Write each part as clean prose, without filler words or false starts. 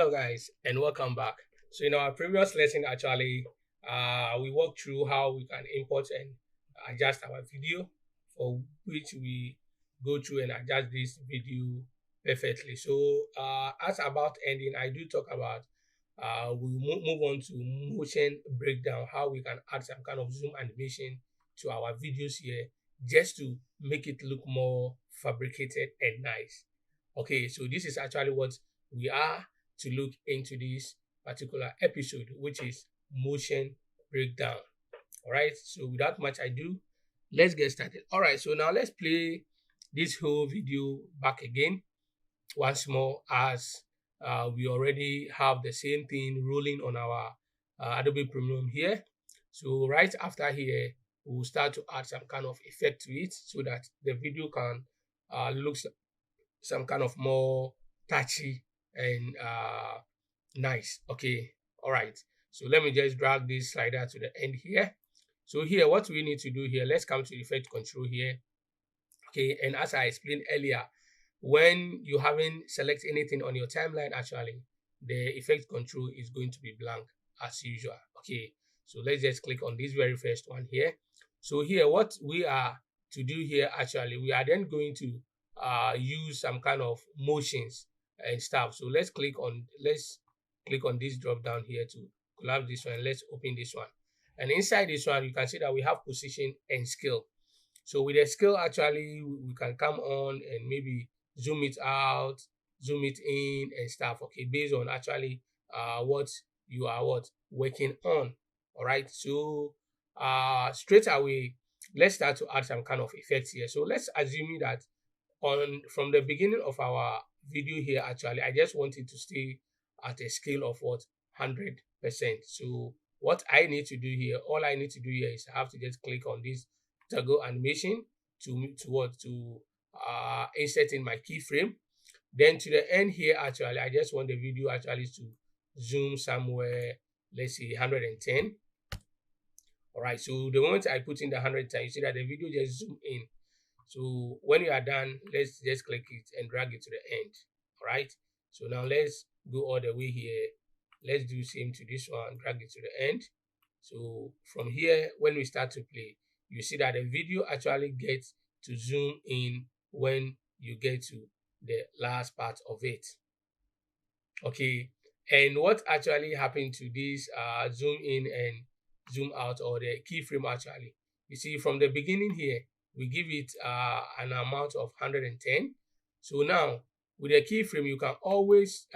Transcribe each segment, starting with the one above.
Hello guys and welcome back. So in our previous lesson actually we walked through how we can import and adjust our video, for which we go through and adjust this video perfectly. So as about ending, I do talk about we move on to motion breakdown, how we can add some kind of zoom animation to our videos here just to make it look more fabricated and nice. Okay, so this is actually what we are to look into this particular episode, which is motion breakdown. All right, so without much ado, let's get started. All right, so now let's play this whole video back again once more, as we already have the same thing rolling on our Adobe Premium here. So right after here, we'll start to add some kind of effect to it so that the video can look some kind of more touchy and nice. Okay, all right, so let me just drag this slider to the end here. So here, what we need to do here, let's come to effect control here. Okay, and as I explained earlier, when you haven't select anything on your timeline, actually the effect control is going to be blank as usual. Okay, so let's just click on this very first one here. So here, what we are to do here, actually we are then going to use some kind of motions and stuff. So let's click on this drop down here to collapse this one. Let's open this one, and inside this one you can see that we have position and scale. So with the scale, actually we can come on and maybe zoom it out, zoom it in and stuff. Okay, based on actually what you are working on. All right, so straight away let's start to add some kind of effects here. So let's assume that from the beginning of our video here, actually I just want it to stay at a scale of 100%. So what I need to do here, all I need to do here is I have to just click on this toggle animation to insert in my keyframe. Then to the end here, actually I just want the video actually to zoom somewhere, let's say 110. All right, so the moment I put in the 110, you see that the video just zoom in. So when you are done, let's just click it and drag it to the end. All right, so now let's go all the way here. Let's do same to this one, drag it to the end. So from here, when we start to play, you see that the video actually gets to zoom in when you get to the last part of it. Okay, and what actually happened to this zoom in and zoom out, or the keyframe, actually you see from the beginning here we give it an amount of 110. So now with the keyframe you can always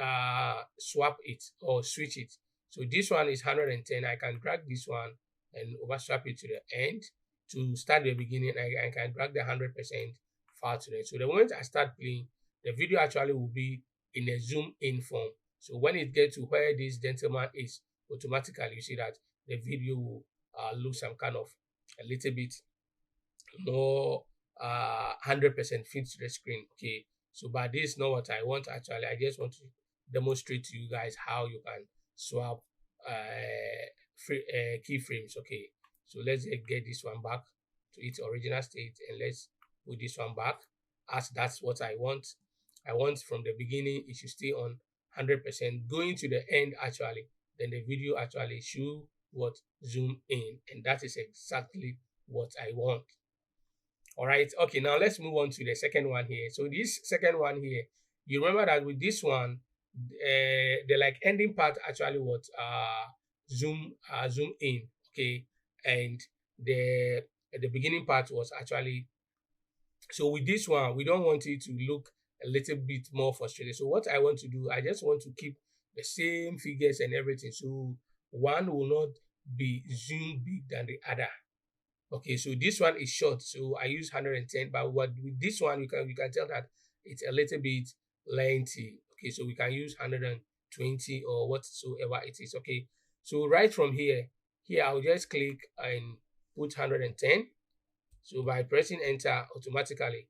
swap it or switch it. So this one is 110. I can drag this one and overswap it to the end. To start the beginning, I can drag the 100% far to the end. So the moment I start playing, the video actually will be in a zoom in form. So when it gets to where this gentleman is, automatically you see that the video will look some kind of a little bit more 100% fit to the screen. Okay, so but this is not what I want. Actually I just want to demonstrate to you guys how you can swap keyframes. Okay, so let's get this one back to its original state and let's put this one back, as that's what I want. I want from the beginning it should stay on 100%, going to the end actually, then the video actually should zoom in, and that is exactly what I want. All right, okay, now let's move on to the second one here. So this second one here, you remember that with this one the like ending part actually zoom in. Okay, and the beginning part was actually, so with this one we don't want it to look a little bit more frustrated. So what I want to do, I just want to keep the same figures and everything, so one will not be zoomed big than the other. Okay, so this one is short, so I use 110, but with this one you can tell that it's a little bit lengthy. Okay, so we can use 120 or whatsoever it is. Okay, so right from here I'll just click and put 110. So by pressing enter, automatically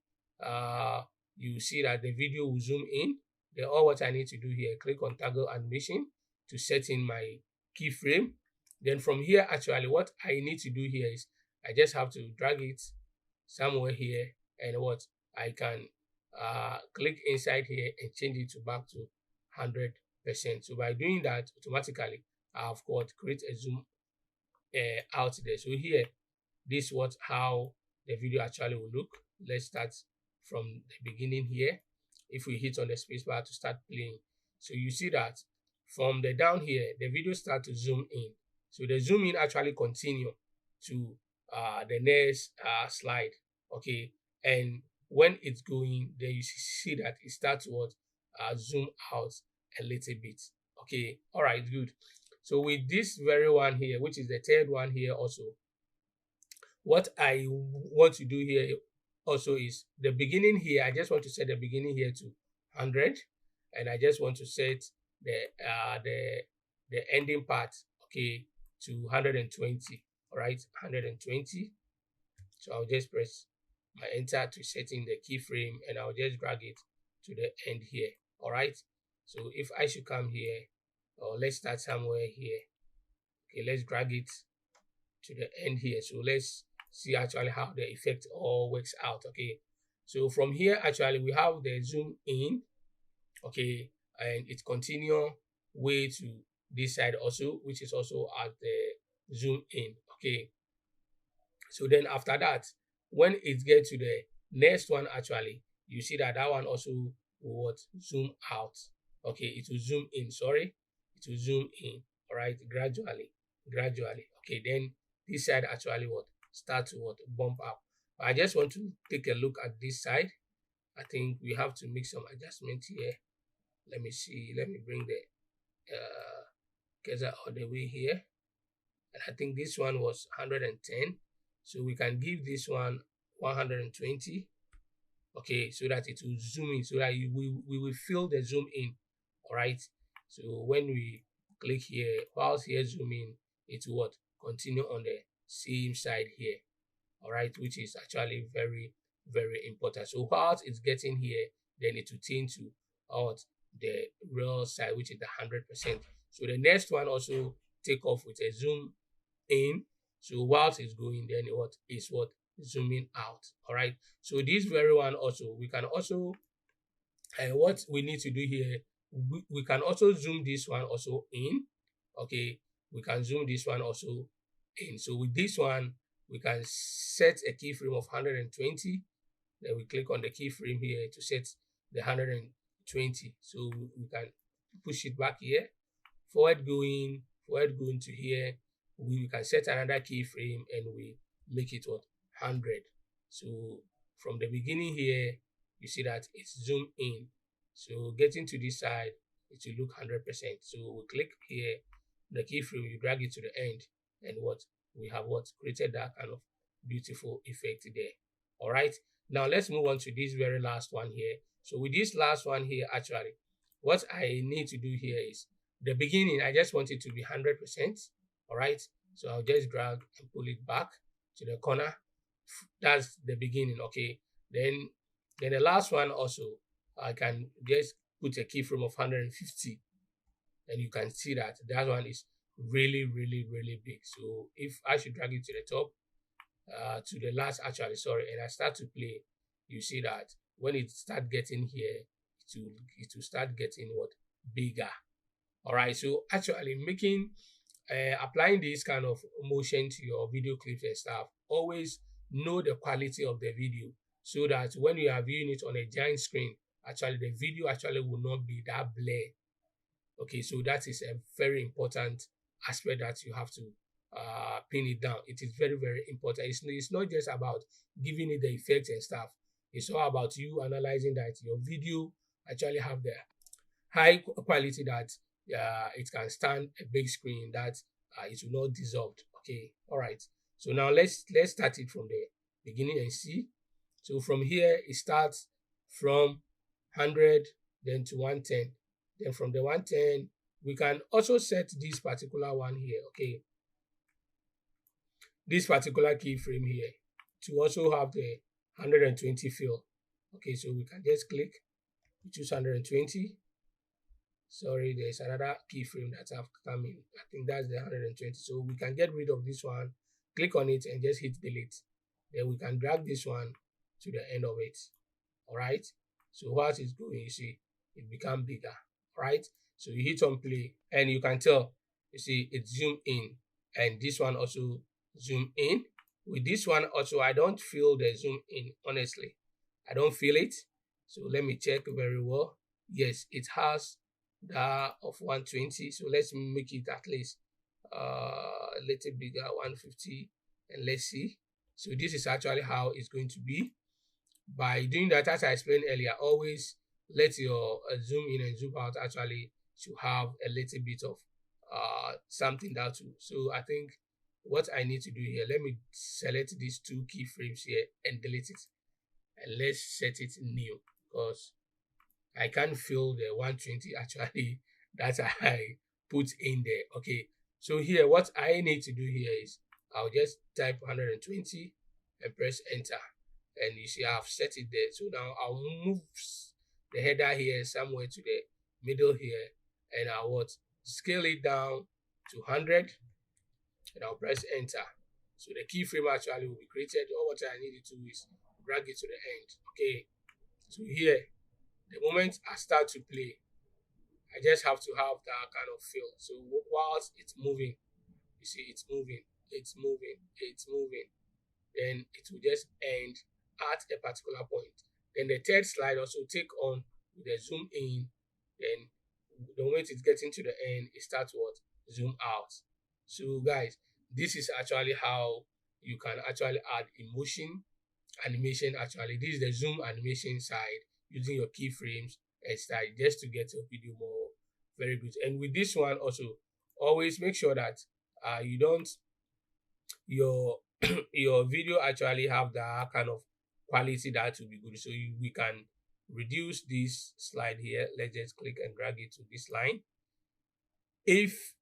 you see that the video will zoom in. Then all what I need to do here, click on toggle animation to set in my keyframe. Then from here, actually what I need to do here is I just have to drag it somewhere here, and I can click inside here and change it to back to 100%. So by doing that, automatically I've got create a zoom out there. So here, this is how the video actually will look. Let's start from the beginning here. If we hit on the spacebar to start playing, so you see that from the down here, the video start to zoom in. So the zoom in actually continue to the next slide, okay? And when it's going, then you see that it starts to zoom out a little bit, okay? All right, good. So with this very one here, which is the third one here also, what I want to do here also is the beginning here. I just want to set the beginning here to 100, and I just want to set the ending part, okay, to 120. All right, 120. So I'll just press my enter to set in the keyframe, and I'll just drag it to the end here. All right. So if I should come here, or let's start somewhere here. Okay, let's drag it to the end here. So let's see actually how the effect all works out. Okay, so from here actually we have the zoom in, okay, and it continue way to this side also, which is also at the zoom in. Okay, so then after that, when it gets to the next one, actually you see that one also will zoom out. Okay, it will zoom in, sorry, it will zoom in. All right, gradually. Okay, then this side actually start to bump up. I just want to take a look at this side. I think we have to make some adjustment here. Let me see. Let me bring the cursor all the way here. And I think this one was 110. So we can give this one 120. Okay, so that it will zoom in, so that we will feel the zoom in. All right. So when we click here, whilst here zoom in, it will continue on the same side here. All right, which is actually very, very important. So whilst it's getting here, then it will tend to the real side, which is the 100%. So the next one also take off with a zoom in. So whilst it's going, then is zooming out. All right. So this very one also, we can also what we need to do here, we can also zoom this one also in. Okay, we can zoom this one also in. So with this one, we can set a keyframe of 120. Then we click on the keyframe here to set the 120. So we can push it back here, forward going to here. We can set another keyframe and we make it 100. So from the beginning here, you see that it's zoomed in. So getting to this side, it will look 100%. So we click here, the keyframe, you drag it to the end, and we have created that kind of beautiful effect there. All right. Now let's move on to this very last one here. So with this last one here, actually, what I need to do here is the beginning. I just want it to be 100%. All right. So I'll just drag and pull it back to the corner. That's the beginning. Okay. Then the last one also, I can just put a keyframe of 150, and you can see that one is really, really, really big. So if I should drag it to the top, to the last actually, sorry, and I start to play, you see that when it start getting here, it will start getting bigger. All right. So actually making applying this kind of motion to your video clips and stuff, always know the quality of the video, so that when you are viewing it on a giant screen, actually the video actually will not be that blurred. Okay, so that is a very important aspect that you have to pin it down. It is very, very important. It's not just about giving it the effects and stuff. It's all about you analyzing that your video actually have the high quality that it can stand a big screen, that it will not dissolve. Okay, all right. So now let's start it from the beginning and see. So from here, it starts from 100, then to 110. Then from the 110, we can also set this particular one here, okay? This particular keyframe here to also have the 120 fill. Okay, so we can just click, we choose 120. Sorry, there's another keyframe that have come in. I think that's the 120. So we can get rid of this one, click on it and just hit delete. Then we can drag this one to the end of it. All right. So whilst it's going, you see, it become bigger. All right. So you hit on play and you can tell, you see it zoom in, and this one also zoom in. With this one also, I don't feel the zoom in, honestly. I don't feel it. So let me check very well. Yes, it has that of 120. So let's make it at least a little bigger, 150, and let's see. So this is actually how it's going to be. By doing that, as I explained earlier, always let your zoom in and zoom out actually to have a little bit of something that too. So I think what I need to do here, let me select these two keyframes here and delete it, and let's set it new, because I can't feel the 120 actually that I put in there. Okay, so here what I need to do here is I'll just type 120 and press enter, and you see I've set it there. So now I'll move the header here somewhere to the middle here, and I'll what, scale it down to 100, and I'll press enter. So the keyframe actually will be created. All what I need to do is drag it to the end. Okay, so here, the moment I start to play, I just have to have that kind of feel. So whilst it's moving, you see it's moving, it's moving, it's moving, then it will just end at a particular point. Then the third slide also take on with the zoom in, then the moment it's getting to the end, it starts what? Zoom out. So guys, this is actually how you can actually add emotion, animation actually. This is the zoom animation side using your keyframes and style just to get your video more very good. And with this one also, always make sure that you don't your your video actually have that kind of quality that will be good. So we can reduce this slide here. Let's just click and drag it to this line. If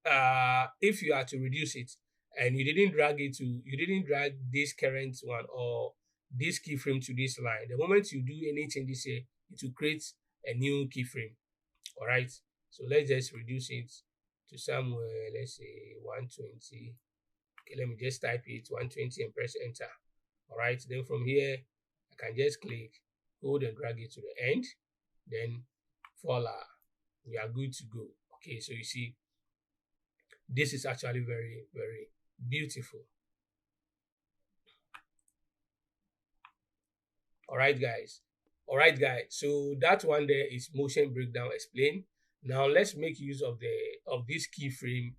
you are to reduce it and you didn't drag this current one or this keyframe to this line, the moment you do any changes here, it will create a new keyframe. All right, so let's just reduce it to somewhere, let's say 120. Okay, let me just type it 120 and press enter. All right, then from here I can just click, hold and drag it to the end, then voila, we are good to go. Okay, so you see this is actually very, very beautiful. All right, guys. So that one there is motion breakdown explained. Now let's make use of this keyframe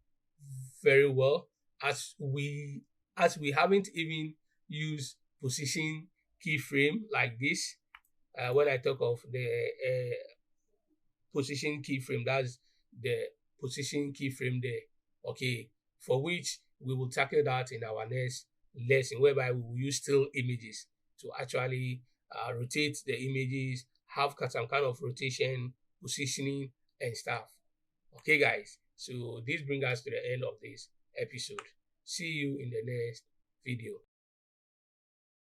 very well, as we haven't even used position keyframe like this. When I talk of the position keyframe, that's the position keyframe there. Okay, for which we will tackle that in our next lesson, whereby we will use still images to actually rotate the images, have some kind of rotation, positioning, and stuff. Okay, guys, so this brings us to the end of this episode. See you in the next video.